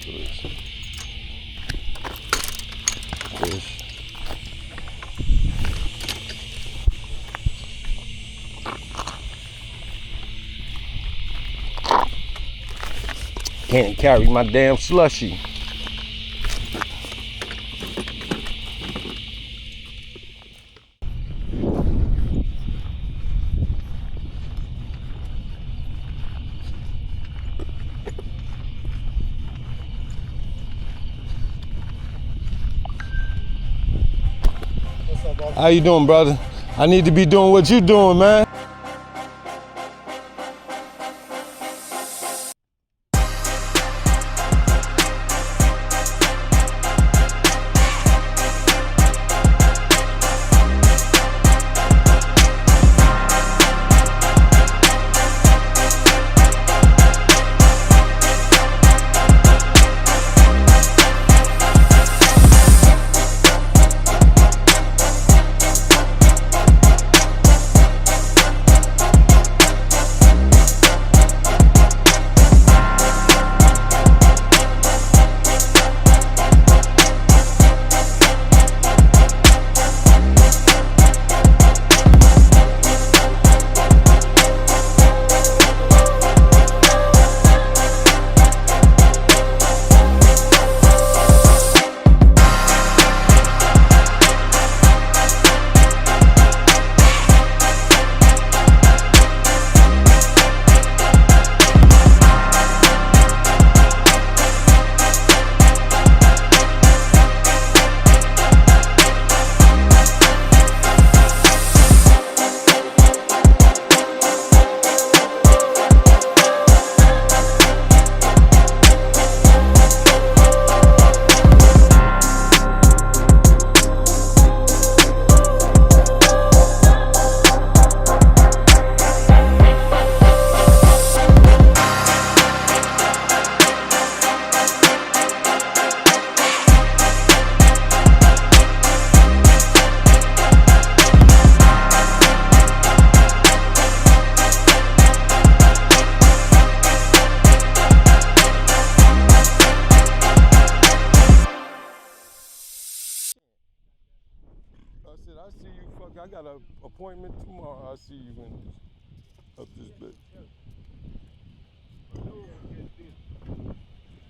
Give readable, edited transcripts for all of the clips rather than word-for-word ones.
Fish. Can't carry my damn slushy. How you doing, brother? I need to be doing what you doing, man. I see you. Fuck, I got an appointment tomorrow. I'll see you in up this bit.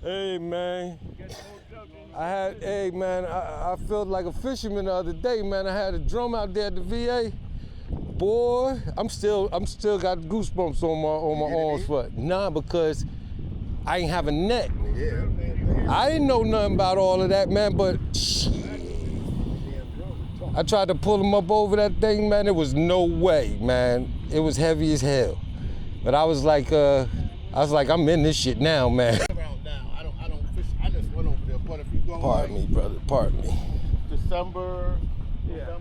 Hey man, hey man, I felt like a fisherman the other day, man. I had a drum out there at the VA. Boy, I'm still got goosebumps on my arms for it. Nah, because I ain't have a net. Yeah. I didn't know nothing about all of that, man, but I tried to pull him up over that thing, man. There was no way, man. It was heavy as hell. But I was like, I'm in this shit now, man. I don't fish. I just went over there. But if you go, Pardon me, brother. Pardon me. December, January,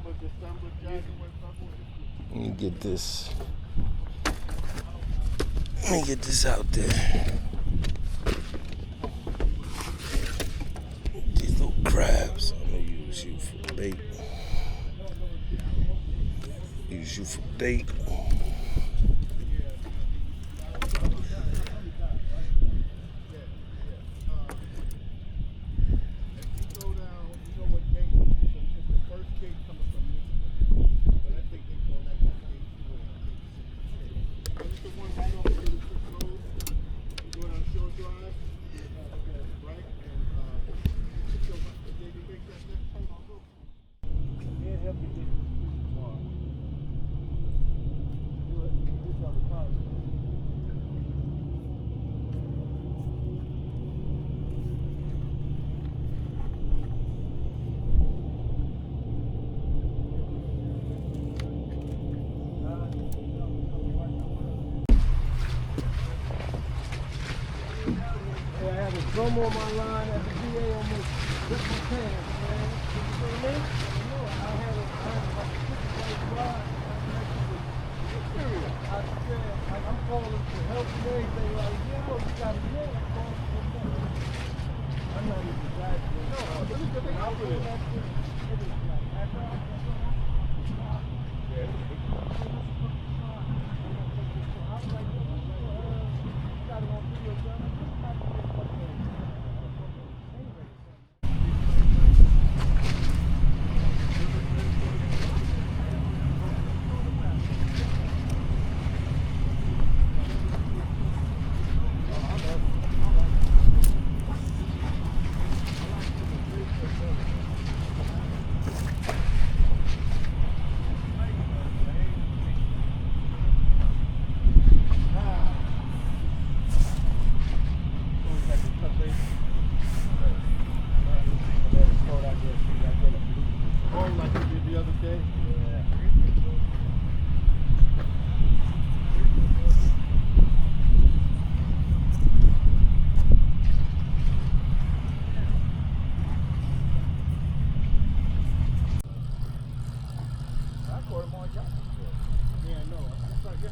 Let me get this. Let me get this out there. These little crabs. I'm gonna use you for bait. Use you for bait. Drum on my line at the VA almost took my pants, man. You know what I mean? I had a 6-weight rod. I said, like, I'm calling for help and everything. Like, yeah, you got to get it. I'm not even exaggerating. No, let me get out with it.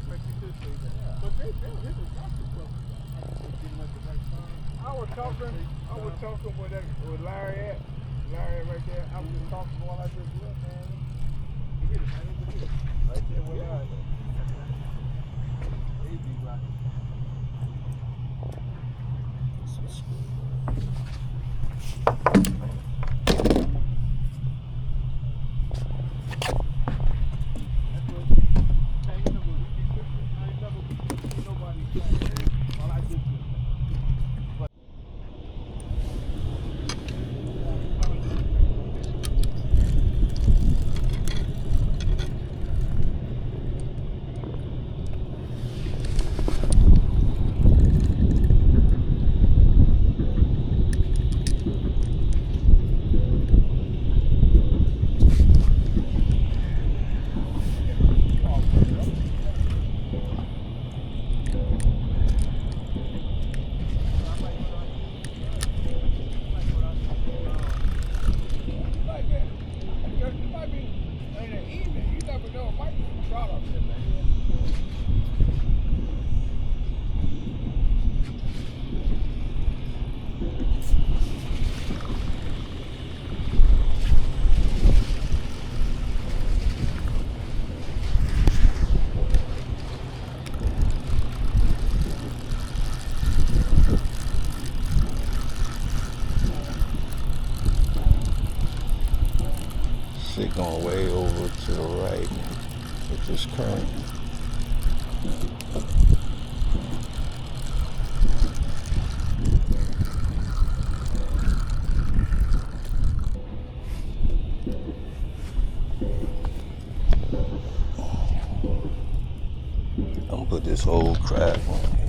expect you to say that. Yeah. But this is not the trouble. I was talking with Larry at. Larry right there. I was just talking while I just looked, man. He hit it, man. He hit it. Right there with Larry. Easy, right? Shit going way over to the right with this current. I'm gonna put this whole crap on here.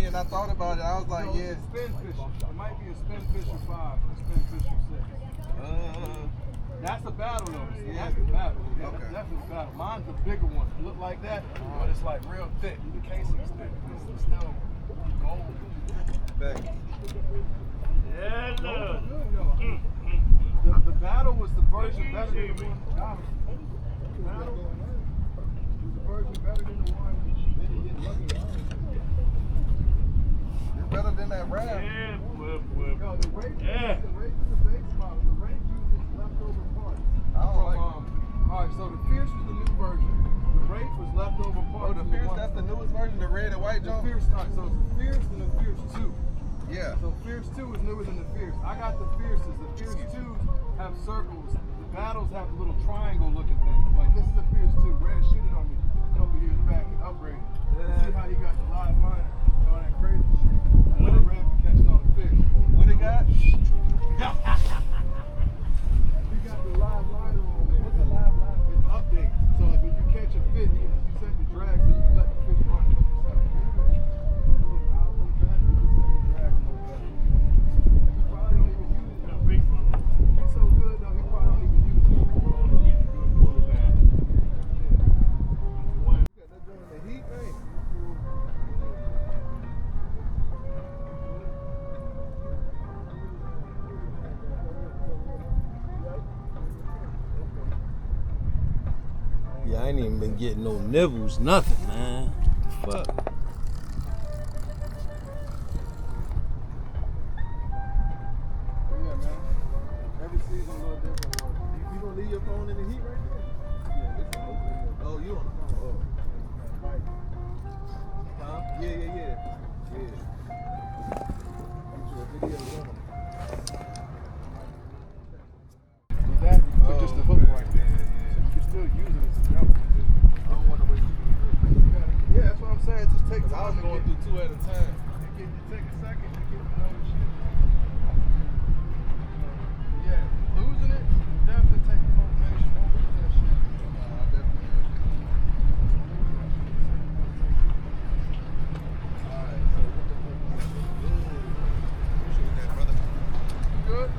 and I thought about it. I was like, No, yeah. it's a spin fisher. It might be a spin fisher 5 or a spin fisher 6. That's a battle though. See, that's the battle. Yeah, Okay. That's the battle. Mine's the bigger one. It look like that, but it's like real thick. The casing's thick. It's still gold. Back. Yeah, look. The battle was the version better than the one. The battle was the version better than the one. It's better than that rap. Yeah, whip. Yo, the Wraith, Yeah. the Wraith is the base model. The Wraith uses leftover parts. I don't like it. Alright, so the Fierce was the new version. The Wraith was leftover Oh, parts. the from Fierce, one. that's the newest version, the red and white The joint? Fierce, alright, so it's the Fierce and the Fierce 2. Yeah. So Fierce 2 is newer than the Fierce. I got the Fierces. The Fierce 2s have circles. The battles have little triangle looking things. Like this is a Fierce 2. Red shooted on me a couple years back and upgraded. See how he got the live liner and all that crazy shit. When the Red for catching all the fish. What it got? He got the live liner on there. What's the live line? It's update. So if you catch a fish, you set the drag so you can let the fish run. He's so good though, he probably don't even use it. Got that joint in the heat, man. Yeah, I ain't even been getting no nibbles, nothing, man. Fuck. But yeah, man. Every season a little different. You gonna leave your phone in the heat right there? Yeah, it's all good. Oh, you on the phone? Like, Oh. Huh? Yeah. get you a video going. With that, you put just the hook right there. So you can still use it as a jump. I don't want to waste Yeah, that's what I'm saying. Just take I was time to going get, through two at a time. you take a second to get to know the shit. Yeah, losing it will definitely take the motivation. Don't lose that shit. I definitely am. Alright, so what the fuck is this? Appreciate that, brother. Good.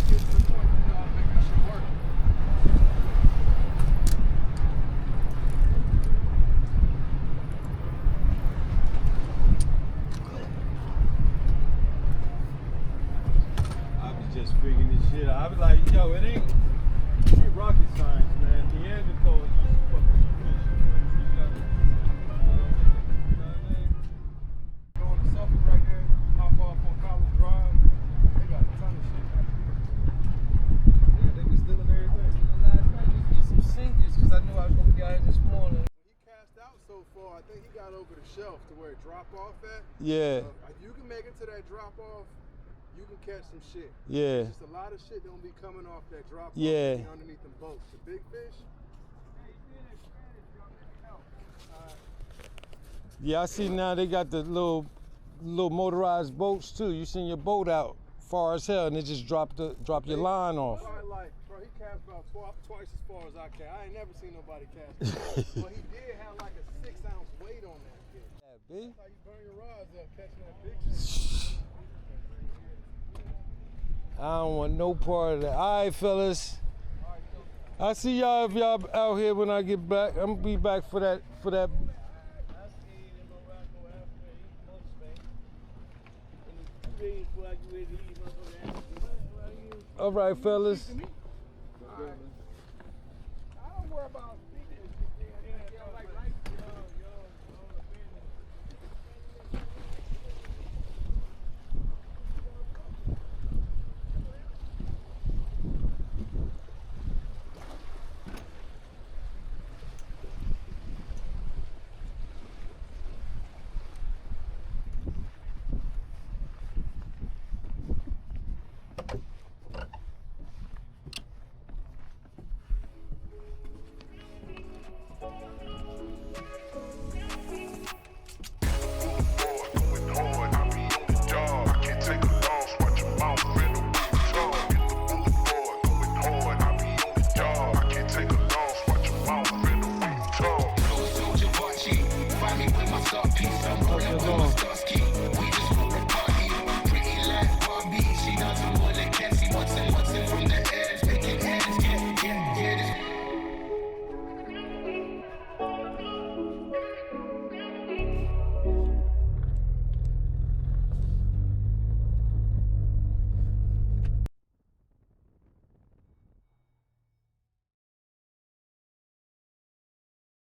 Get to the point, you know, make that shit work. I was just figuring this shit out. I was like, yo, it ain't rocket science, man. Neanderthals just fucking fish. Going to Suffolk right there, hop off on College Drive. They got a ton of shit. Yeah, they be stealing everything. Last night, just get some sinkers, because I knew I was going to be out here this morning. When he cast out so far, I think he got over the shelf to where it drop off at. Yeah, If you can make it to that drop off, you can catch some shit. yeah. Just a lot of shit don't be coming off that drop off Yeah. underneath them boats. The big fish. Yeah, I see now they got the little motorized boats too. You send your boat out far as hell and it just drop your line off. Probably like, bro, he cast about twice as far as I can. I ain't never seen nobody cast. But he did have like a 6-ounce weight on that fish. Yeah, B. That's how you burn your rods up catching that big shit. I don't want no part of that. All right, fellas. I see y'all if y'all out here when I get back. I'm gonna be back for that. All right, fellas. All right.